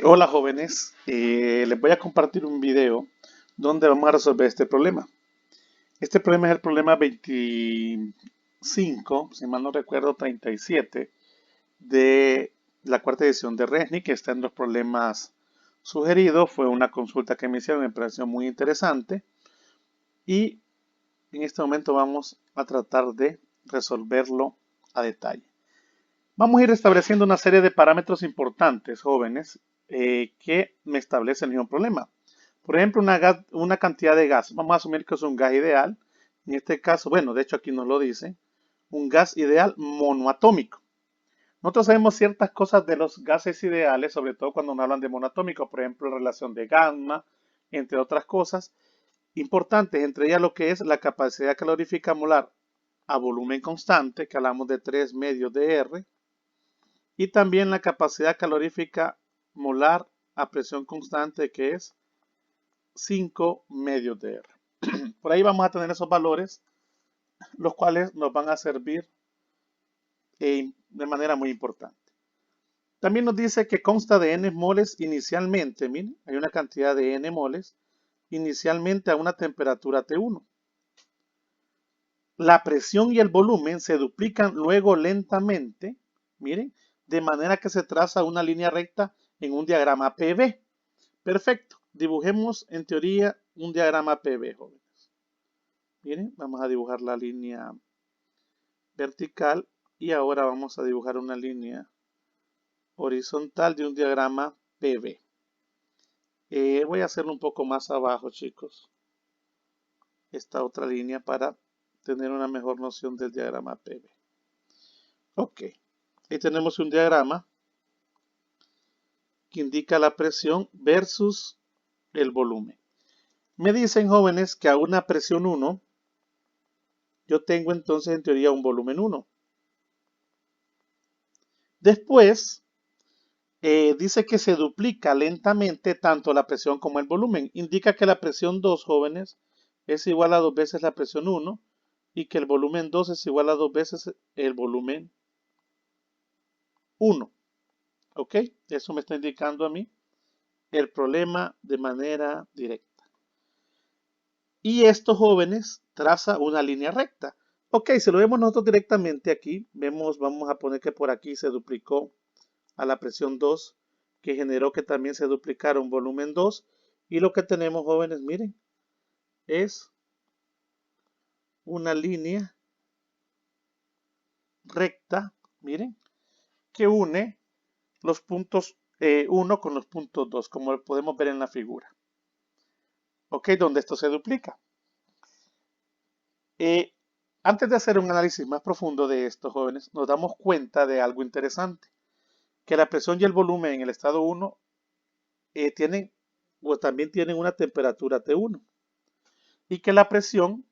Hola jóvenes, les voy a compartir un video donde vamos a resolver este problema. Este problema es el problema 25, si mal no recuerdo, 37 de la cuarta edición de RESNI, que está en los problemas sugeridos. Fue una consulta que me hicieron, me pareció muy interesante y en este momento vamos a tratar de resolverlo a detalle. Vamos a ir estableciendo una serie de parámetros importantes, jóvenes, que me establecen el mismo problema. Por ejemplo, una cantidad de gas. Vamos a asumir que es un gas ideal. En este caso, bueno, de hecho aquí nos lo dice, un gas ideal monoatómico. Nosotros sabemos ciertas cosas de los gases ideales, sobre todo cuando nos hablan de monoatómicos, por ejemplo, la relación de gamma, entre otras cosas importantes, entre ellas lo que es la capacidad calorífica molar a volumen constante, que hablamos de 3 medios de R, y también la capacidad calorífica molar a presión constante, que es 5 medios de R. Por ahí vamos a tener esos valores, los cuales nos van a servir de manera muy importante. También nos dice que consta de n moles inicialmente. Miren, hay una cantidad de n moles inicialmente a una temperatura T1. La presión y el volumen se duplican luego lentamente, miren, de manera que se traza una línea recta en un diagrama PV. Perfecto. Dibujemos en teoría un diagrama PV, jóvenes. Miren, vamos a dibujar la línea vertical y ahora vamos a dibujar una línea horizontal de un diagrama PV. Voy a hacerlo un poco más abajo, chicos. Esta otra línea para tener una mejor noción del diagrama PV. Ok. Ahí tenemos un diagrama que indica la presión versus el volumen. Me dicen, jóvenes, que a una presión 1, yo tengo entonces en teoría un volumen 1. Después, dice que se duplica lentamente tanto la presión como el volumen. Indica que la presión 2, jóvenes, es igual a 2 veces la presión 1 y que el volumen 2 es igual a 2 veces el volumen 1. ¿Ok? Eso me está indicando a mí el problema de manera directa. Y estos jóvenes traza una línea recta. Ok, si lo vemos nosotros directamente aquí, vamos a poner que por aquí se duplicó a la presión 2, que generó que también se duplicara un volumen 2. Y lo que tenemos, jóvenes, miren, es una línea recta, miren, que une los puntos 1 con los puntos 2, como podemos ver en la figura. Ok, donde esto se duplica. Eh, Antes de hacer un análisis más profundo de estos jóvenes, nos damos cuenta de algo interesante, que la presión y el volumen en el estado 1 tienen o también tienen una temperatura T1 y que la presión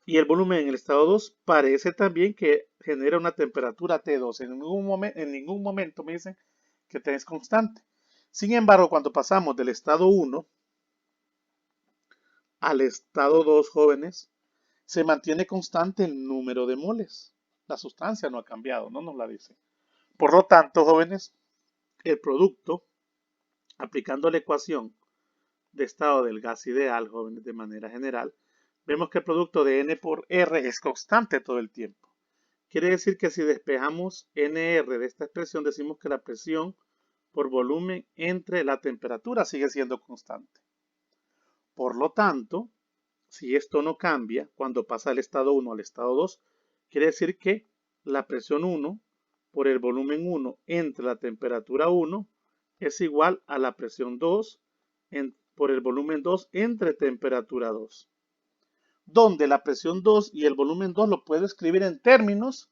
y el volumen en el estado 2 parece también que genera una temperatura T2. En ningún momento me dicen que T es constante. Sin embargo, cuando pasamos del estado 1 al estado 2, jóvenes, se mantiene constante el número de moles. La sustancia no ha cambiado, no nos la dice. Por lo tanto, jóvenes, el producto, aplicando la ecuación de estado del gas ideal, jóvenes, de manera general, vemos que el producto de N por R es constante todo el tiempo. Quiere decir que si despejamos NR de esta expresión, decimos que la presión por volumen entre la temperatura sigue siendo constante. Por lo tanto, si esto no cambia cuando pasa del estado 1 al estado 2, quiere decir que la presión 1 por el volumen 1 entre la temperatura 1 es igual a la presión 2 por el volumen 2 entre temperatura 2. Donde la presión 2 y el volumen 2 lo puedo escribir en términos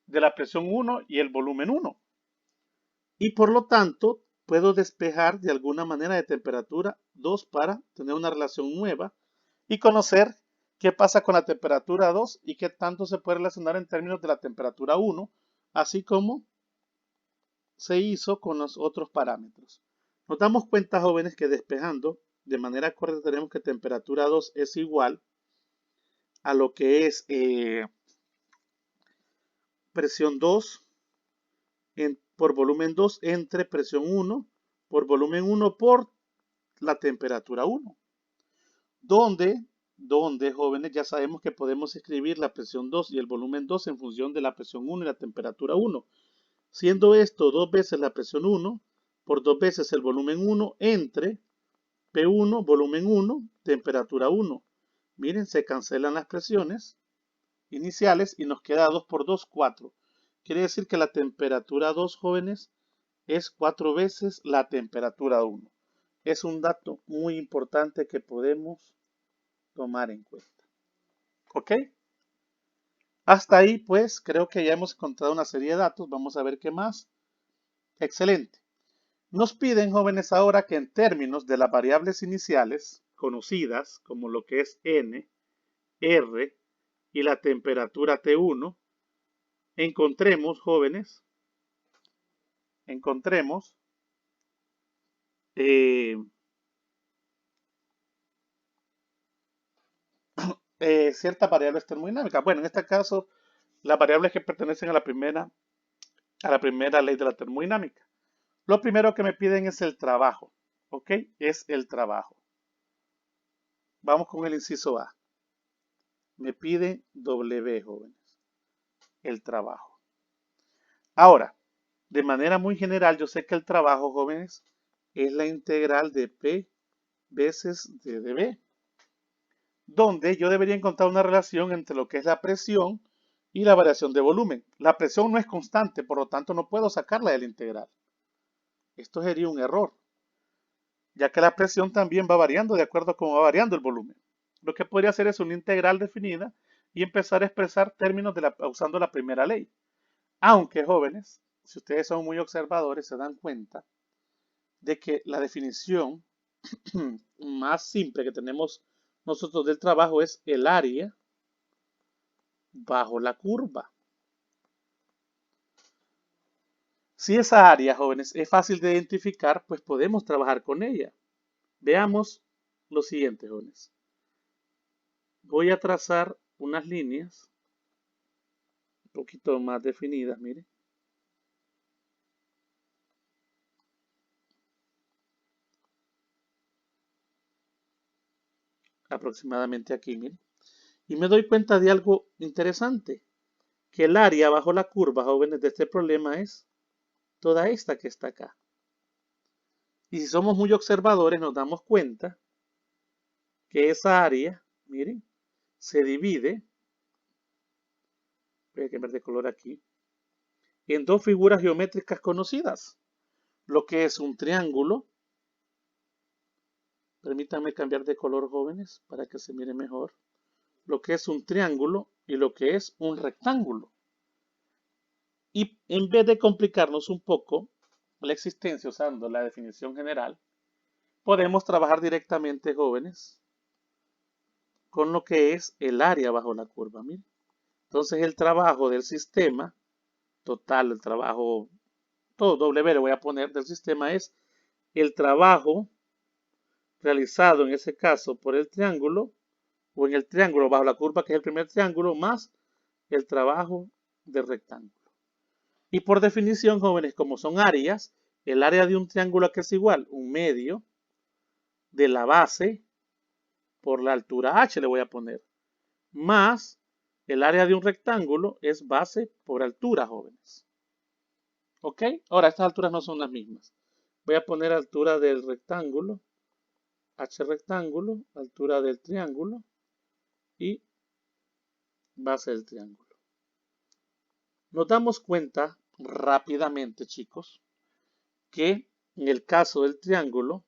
de la presión 1 y el volumen 1. Y por lo tanto, puedo despejar de alguna manera de temperatura 2 para tener una relación nueva y conocer qué pasa con la temperatura 2 y qué tanto se puede relacionar en términos de la temperatura 1, así como se hizo con los otros parámetros. Nos damos cuenta, jóvenes, que despejando de manera correcta tenemos que temperatura 2 es igual a lo que es presión 2 por volumen 2 entre presión 1 por volumen 1 por la temperatura 1. Donde, jóvenes, ya sabemos que podemos escribir la presión 2 y el volumen 2 en función de la presión 1 y la temperatura 1. Siendo esto 2 veces la presión 1 por 2 veces el volumen 1 entre P1, volumen 1, temperatura 1. Miren, se cancelan las presiones iniciales y nos queda 2 por 2, 4. Quiere decir que la temperatura 2, jóvenes, es 4 veces la temperatura 1. Es un dato muy importante que podemos tomar en cuenta. ¿Ok? Hasta ahí, pues, creo que ya hemos encontrado una serie de datos. Vamos a ver qué más. Excelente. Nos piden, jóvenes, ahora que en términos de las variables iniciales conocidas, como lo que es N, R y la temperatura T1, encontremos, jóvenes, encontremos ciertas variables termodinámicas. Bueno, en este caso, las variables que pertenecen a la primera ley de la termodinámica. Lo primero que me piden es el trabajo, ¿ok? Es el trabajo. Vamos con el inciso A. Me piden W, jóvenes, el trabajo. Ahora, de manera muy general, yo sé que el trabajo, jóvenes, es la integral de P veces de dB, donde yo debería encontrar una relación entre lo que es la presión y la variación de volumen. La presión no es constante, por lo tanto no puedo sacarla de la integral. Esto sería un error, ya que la presión también va variando de acuerdo a cómo va variando el volumen. Lo que podría hacer es una integral definida y empezar a expresar términos usando la primera ley. Aunque, jóvenes, si ustedes son muy observadores, se dan cuenta de que la definición más simple que tenemos nosotros del trabajo es el área bajo la curva. Si esa área, jóvenes, es fácil de identificar, pues podemos trabajar con ella. Veamos lo siguiente, jóvenes. Voy a trazar unas líneas un poquito más definidas, miren. Aproximadamente aquí, miren. Y me doy cuenta de algo interesante, que el área bajo la curva, jóvenes, de este problema es toda esta que está acá. Y si somos muy observadores, nos damos cuenta que esa área, miren, se divide, voy a cambiar de color aquí, en dos figuras geométricas conocidas, lo que es un triángulo. Permítanme cambiar de color, jóvenes, para que se mire mejor. Lo que es un triángulo y lo que es un rectángulo. Y en vez de complicarnos un poco la existencia usando la definición general, podemos trabajar directamente, jóvenes, con lo que es el área bajo la curva. Miren. Entonces el trabajo del sistema, total, el trabajo, todo W le voy a poner del sistema es el trabajo realizado en ese caso por el triángulo, o en el triángulo bajo la curva, que es el primer triángulo, más el trabajo del rectángulo. Y por definición, jóvenes, como son áreas, el área de un triángulo que es igual, un medio de la base por la altura h le voy a poner, más el área de un rectángulo es base por altura, jóvenes. ¿Ok? Ahora, estas alturas no son las mismas. Voy a poner altura del rectángulo, h rectángulo, altura del triángulo y base del triángulo. Nos damos cuenta rápidamente, chicos, que en el caso del triángulo,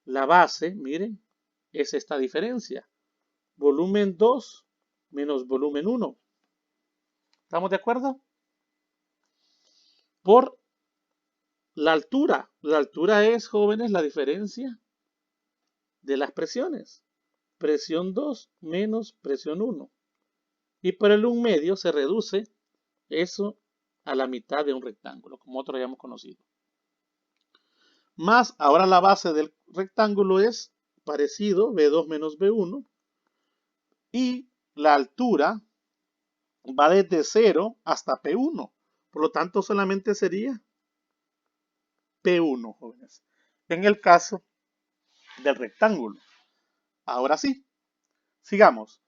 la base, miren, es esta diferencia. Volumen 2 menos volumen 1. ¿Estamos de acuerdo? Por la altura. La altura es, jóvenes, la diferencia de las presiones. Presión 2 menos presión 1. Y por el 1 medio se reduce eso a la mitad de un rectángulo, como otro hayamos conocido. Más, ahora la base del rectángulo es parecido, B2 menos B1. Y la altura va desde 0 hasta P1. Por lo tanto, solamente sería P1, jóvenes. En el caso del rectángulo. Ahora sí, sigamos.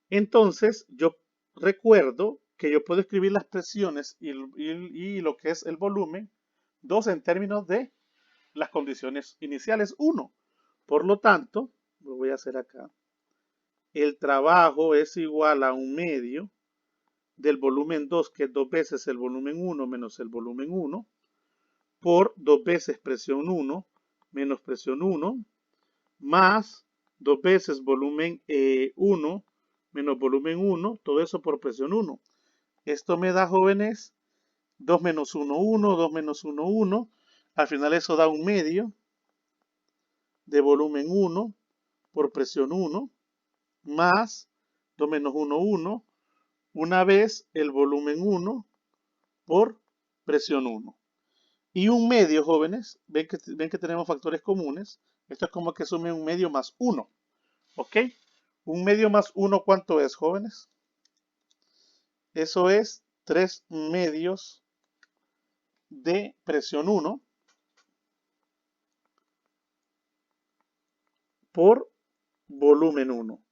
Entonces, yo recuerdo que yo puedo escribir las presiones y lo que es el volumen, 2 en términos de las condiciones iniciales, 1. Por lo tanto, lo voy a hacer acá. El trabajo es igual a 1/2 del volumen 2, que es 2 veces el volumen 1 menos el volumen 1, por 2 veces presión 1 menos presión 1, más 2 veces volumen 1 menos volumen 1, todo eso por presión 1. Esto me da, jóvenes, 2 menos 1, 1, 2 menos 1, 1. Al final eso da 1/2 de volumen 1 por presión 1, más 2 menos 1, 1, una vez el volumen 1 por presión 1. Y 1/2, jóvenes, ven que tenemos factores comunes. Esto es como que sume 1/2 más 1. ¿Ok? 1/2 más 1, ¿cuánto es, jóvenes? Eso es 3/2 de presión 1 por volumen 1.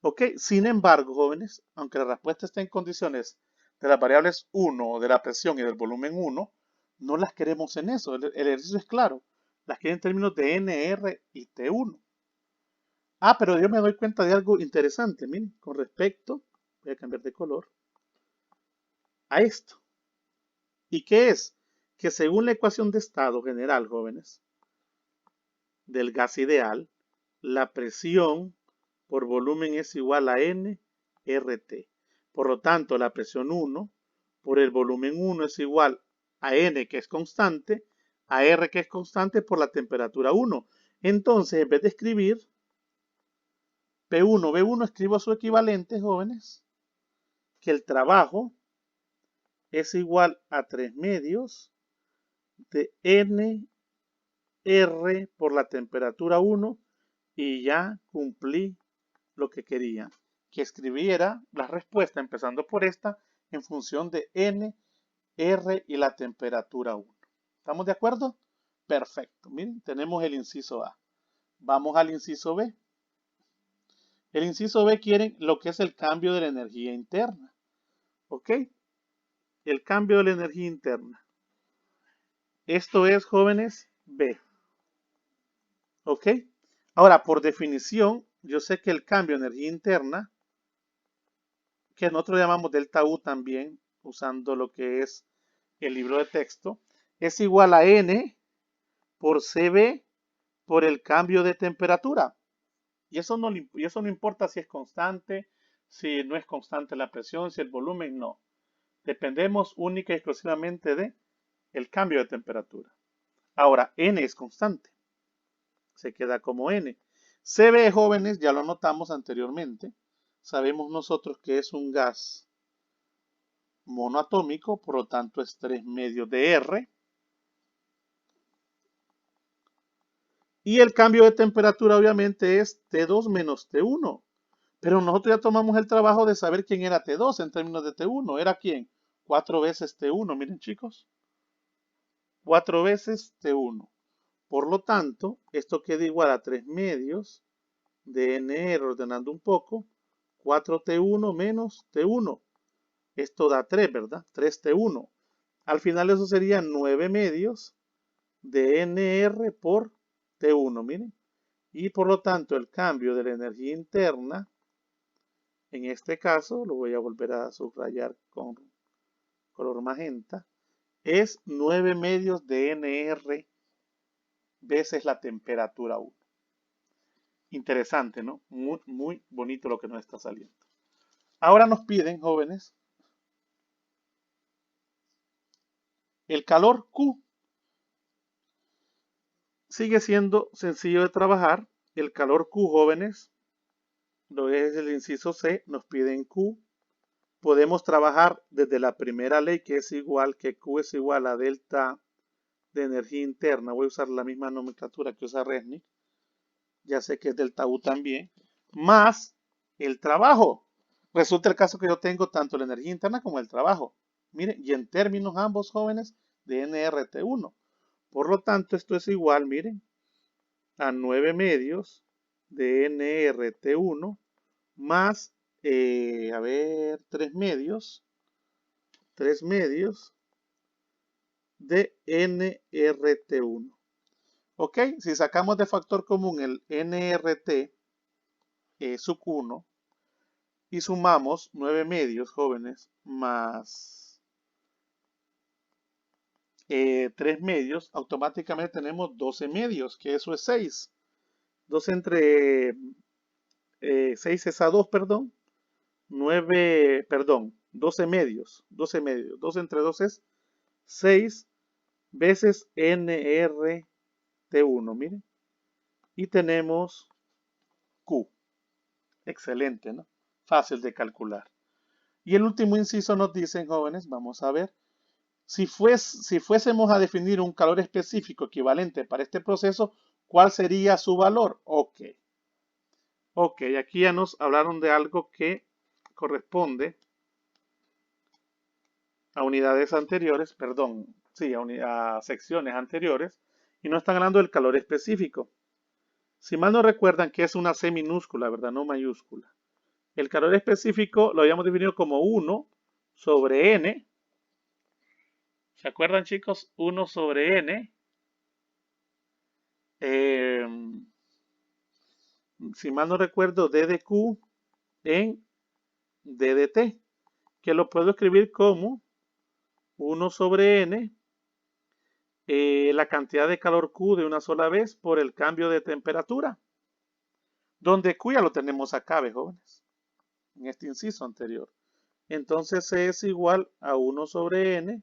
¿Ok? Sin embargo, jóvenes, aunque la respuesta esté en condiciones de las variables 1, de la presión y del volumen 1, no las queremos en eso. El ejercicio es claro. Las quiero en términos de N, R y T1. Ah, pero yo me doy cuenta de algo interesante, miren, con respecto, voy a cambiar de color, a esto. ¿Y qué es? Que según la ecuación de estado general, jóvenes, del gas ideal, la presión por volumen es igual a N RT. Por lo tanto, la presión 1 por el volumen 1 es igual a N, que es constante, a R, que es constante, por la temperatura 1. Entonces, en vez de escribir P1, B1, escribo su equivalente, jóvenes, que el trabajo es igual a 3/2 de N R por la temperatura 1, y ya cumplí lo que quería, que escribiera la respuesta empezando por esta en función de N, R y la temperatura 1. ¿Estamos de acuerdo? Perfecto. Miren, tenemos el inciso A. Vamos al inciso B. El inciso B quiere lo que es el cambio de la energía interna. ¿Ok? El cambio de la energía interna. Esto es, jóvenes, B. ¿Ok? Ahora, por definición, yo sé que el cambio de energía interna, que nosotros llamamos delta U también, usando lo que es el libro de texto, es igual a N por CB por el cambio de temperatura. Y eso no importa si es constante, si no es constante la presión, si el volumen, no. Dependemos única y exclusivamente de el cambio de temperatura. Ahora, N es constante. Se queda como N. CB, jóvenes, ya lo notamos anteriormente. Sabemos nosotros que es un gas monoatómico, por lo tanto es 3/2 de R. Y el cambio de temperatura obviamente es T2 menos T1. Pero nosotros ya tomamos el trabajo de saber quién era T2 en términos de T1. ¿Era quién? 4 veces T1, miren chicos. 4 veces T1. Por lo tanto, esto queda igual a 3/2 de NR, ordenando un poco, 4T1 menos T1. Esto da 3, ¿verdad? 3T1. Al final eso sería 9/2 de NR por T1, miren. Y por lo tanto el cambio de la energía interna, en este caso, lo voy a volver a subrayar con color magenta, es 9/2 de NR veces la temperatura 1. Interesante, ¿no? Muy, muy bonito lo que nos está saliendo. Ahora nos piden, jóvenes, el calor Q. Sigue siendo sencillo de trabajar. El calor Q, jóvenes, lo es el inciso C, nos piden Q. Podemos trabajar desde la primera ley, que es igual, que Q es igual a delta de energía interna. Voy a usar la misma nomenclatura que usa Resnick. Ya sé que es delta U también. Más el trabajo. Resulta el caso que yo tengo tanto la energía interna como el trabajo. Miren, y en términos ambos, jóvenes, de NRT1. Por lo tanto, esto es igual, miren, a 9 medios de nRT1 más, 3 medios de nRT1. Ok, si sacamos de factor común el nRT sub 1 y sumamos 9 medios, jóvenes, más 3 medios, automáticamente tenemos 12 medios, que eso es 6. 2 entre 6 es a 2, perdón. 9, perdón, 12 medios. 12 medios. 2 entre 2 es 6 veces nRT1, miren. Y tenemos Q. Excelente, ¿no? Fácil de calcular. Y el último inciso nos dicen, jóvenes, vamos a ver, si fuésemos a definir un calor específico equivalente para este proceso, ¿cuál sería su valor? Ok. Ok, aquí ya nos hablaron de algo que corresponde a unidades anteriores, perdón, sí, a secciones anteriores, y no están hablando del calor específico. Si mal no recuerdan que es una C minúscula, ¿verdad? No mayúscula. El calor específico lo habíamos definido como 1 sobre N. ¿Se acuerdan, chicos? 1 sobre N. Si mal no recuerdo, D de Q en D de T, que lo puedo escribir como 1 sobre N, la cantidad de calor Q de una sola vez por el cambio de temperatura, donde Q ya lo tenemos acá, ¿ve, jóvenes? En este inciso anterior. Entonces C es igual a 1 sobre N,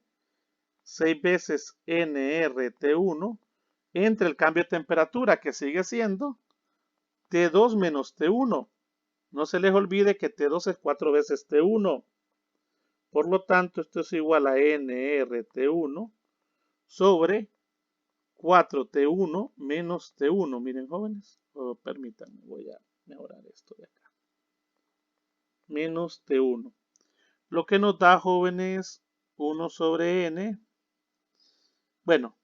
6 veces nRT1, entre el cambio de temperatura, que sigue siendo T2 menos T1. No se les olvide que T2 es 4 veces T1. Por lo tanto, esto es igual a nRT1 sobre 4T1 menos T1. Miren, jóvenes, permítanme, voy a mejorar esto de acá. Menos T1. Lo que nos da, jóvenes, 1 sobre N. Bueno,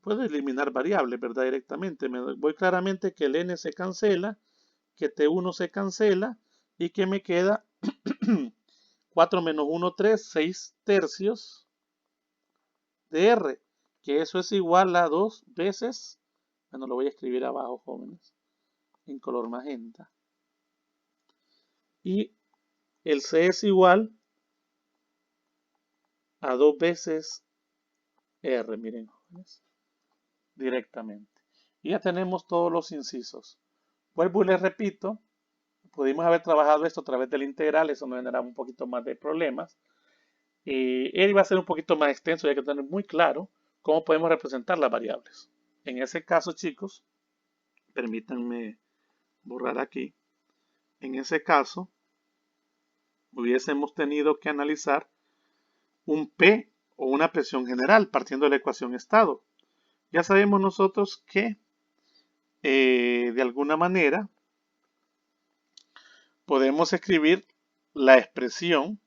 puedo eliminar variables, ¿verdad? Directamente. Voy claramente que el N se cancela, que T1 se cancela y que me queda 4 menos 1, 3, 6 tercios de R, que eso es igual a 2 veces, bueno, lo voy a escribir abajo, jóvenes, en color magenta. Y el C es igual a 2 veces R, miren, jóvenes, directamente. Y ya tenemos todos los incisos. Vuelvo y les repito, pudimos haber trabajado esto a través del integral, eso nos generaba un poquito más de problemas. Él iba a ser un poquito más extenso, ya que tener muy claro cómo podemos representar las variables. En ese caso, chicos, permítanme borrar aquí. En ese caso, hubiésemos tenido que analizar un P o una presión general partiendo de la ecuación estado. Ya sabemos nosotros que de alguna manera podemos escribir la expresión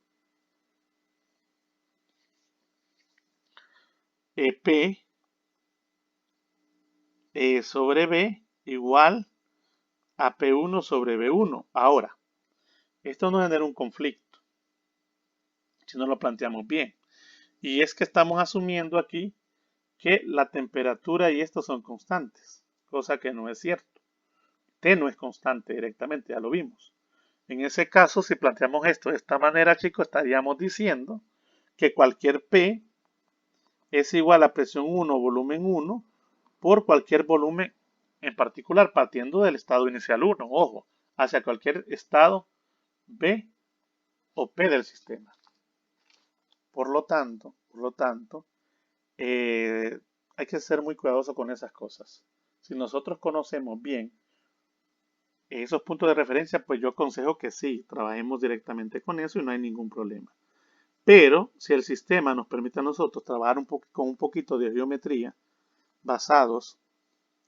P sobre B igual a P1 sobre B1. Ahora, esto nos genera un conflicto si no lo planteamos bien. Y es que estamos asumiendo aquí que la temperatura y esto son constantes, cosa que no es cierto. T no es constante directamente, ya lo vimos. En ese caso, si planteamos esto de esta manera, chicos, estaríamos diciendo que cualquier P es igual a presión 1, volumen 1, por cualquier volumen en particular, partiendo del estado inicial 1, ojo, hacia cualquier estado B o P del sistema. Por lo tanto, hay que ser muy cuidadoso con esas cosas. Si nosotros conocemos bien esos puntos de referencia, pues yo aconsejo que sí, trabajemos directamente con eso y no hay ningún problema. Pero si el sistema nos permite a nosotros trabajar con un poquito de geometría basados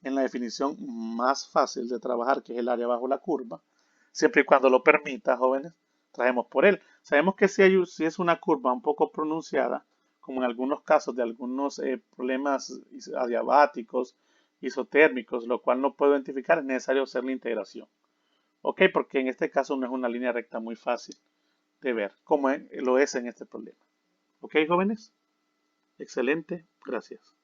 en la definición más fácil de trabajar, que es el área bajo la curva, siempre y cuando lo permita, jóvenes, trabajemos por él. Sabemos que si es una curva un poco pronunciada, como en algunos casos de algunos problemas adiabáticos, isotérmicos, lo cual no puedo identificar, es necesario hacer la integración. Ok, porque en este caso no es una línea recta muy fácil de ver, como lo es en este problema. Ok, jóvenes, excelente, gracias.